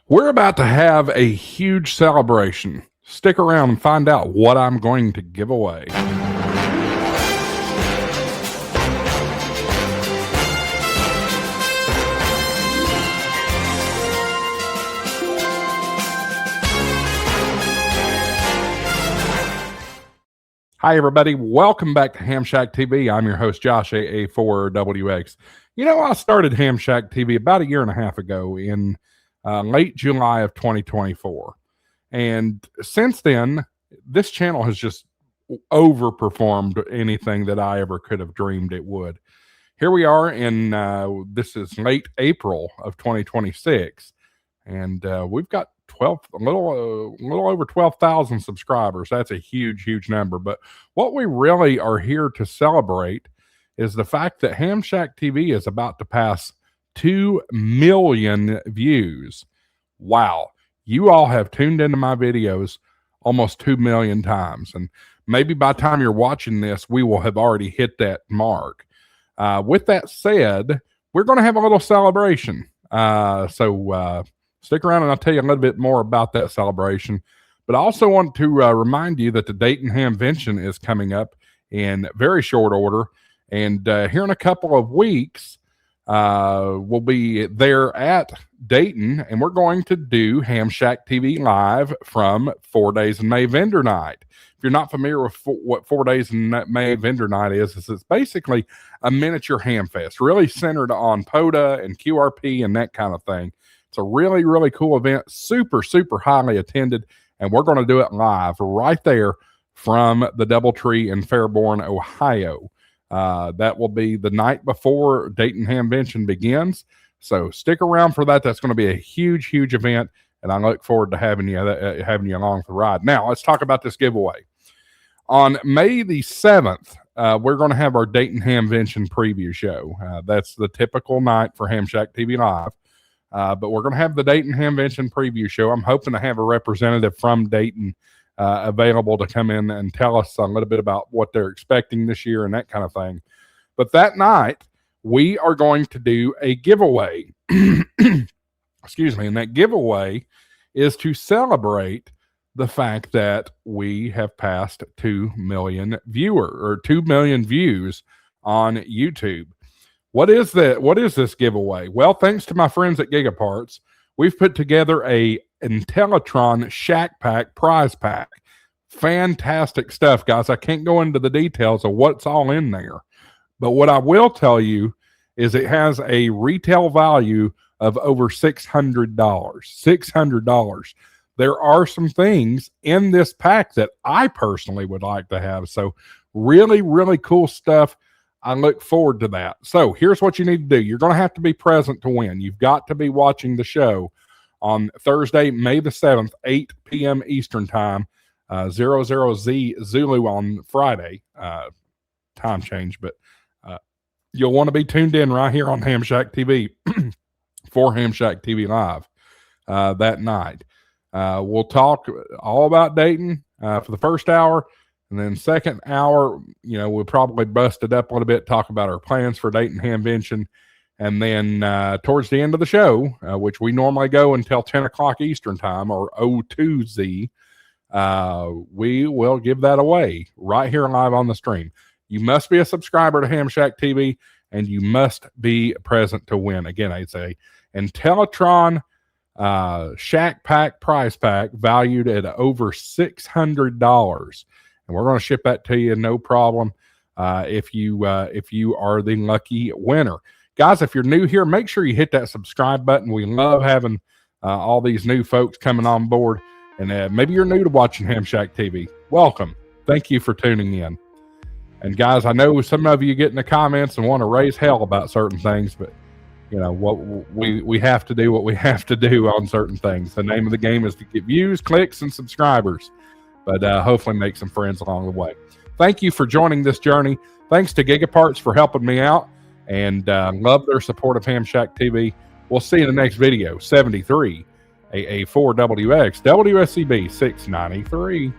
We're about to have a huge celebration. Stick around and find out what I'm going to give away. Hi, everybody. Welcome back to HamShackTV. I'm your host, Josh, AA4WX. You know, I started HamShackTV about a year and a half ago in late July of 2024. And since then, this channel has just overperformed anything that I ever could have dreamed it would. Here we are in, this is late April of 2026. And we've got a little over 12,000 subscribers. That's a huge number. But what we really are here to celebrate is the fact that HamShackTV is about to pass 2 million views. Wow. You all have tuned into my videos almost 2 million times. And maybe by the time you're watching this, we will have already hit that mark. With that said, we're going to have a little celebration. Stick around and I'll tell you a little bit more about that celebration. But I also want to remind you that the Dayton Hamvention is coming up in very short order. And here in a couple of weeks, we'll be there at Dayton, and we're going to do HamShackTV Live from 4 Days in May Vendor Night. If you're not familiar with what 4 Days in May Vendor Night is it's basically a miniature ham fest, really centered on POTA and QRP and that kind of thing. It's a really cool event, super highly attended, and we're going to do it live right there from the DoubleTree in Fairborn, Ohio. That will be the night before Dayton Hamvention begins. So stick around for that. That's going to be a huge event, and I look forward to having you along for the ride. Now, let's talk about this giveaway. On May the 7th, we're going to have our Dayton Hamvention preview show. That's the typical night for HamShackTV Live. But we're going to have the Dayton Hamvention preview show. I'm hoping to have a representative from Dayton available to come in and tell us a little bit about what they're expecting this year and that kind of thing. But that night, we are going to do a giveaway. Excuse me. And that giveaway is to celebrate the fact that we have passed 2 million 2 million views on YouTube. What is that? What is this giveaway? Well, thanks to my friends at GigaParts, we've put together a Intellitron Shack Pack prize pack. Fantastic stuff, guys. I can't go into the details of what's all in there. But what I will tell you is it has a retail value of over $600. $600. There are some things in this pack that I personally would like to have. So really cool stuff. I look forward to that. So here's what you need to do. You're going to have to be present to win. You've got to be watching the show on Thursday, May the 7th, 8 p.m. Eastern Time, 00Z Zulu on Friday. Time change, but you'll want to be tuned in right here on HamShackTV for HamShackTV Live that night. We'll talk all about Dayton for the first hour. And then second hour, you know, we'll probably bust it up a little bit, talk about our plans for Dayton Hamvention. And then towards the end of the show, which we normally go until 10 o'clock Eastern Time or 02Z, we will give that away right here live on the stream. You must be a subscriber to HamShackTV, and you must be present to win. Again, it's a Intellitron Shack Pack prize pack valued at over $600. And we're going to ship that to you, no problem, if you are the lucky winner. Guys, if you're new here, make sure you hit that subscribe button. We love having all these new folks coming on board. And maybe you're new to watching HamShackTV. Welcome. Thank you for tuning in. And guys, I know some of you get in the comments and want to raise hell about certain things, but you know what, we have to do what we have to do on certain things. The name of the game is to get views, clicks, and subscribers. But hopefully make some friends along the way. Thank you for joining this journey. Thanks to GigaParts for helping me out. And love their support of HamShackTV. We'll see you in the next video. 73 AA4WX WSCB 693.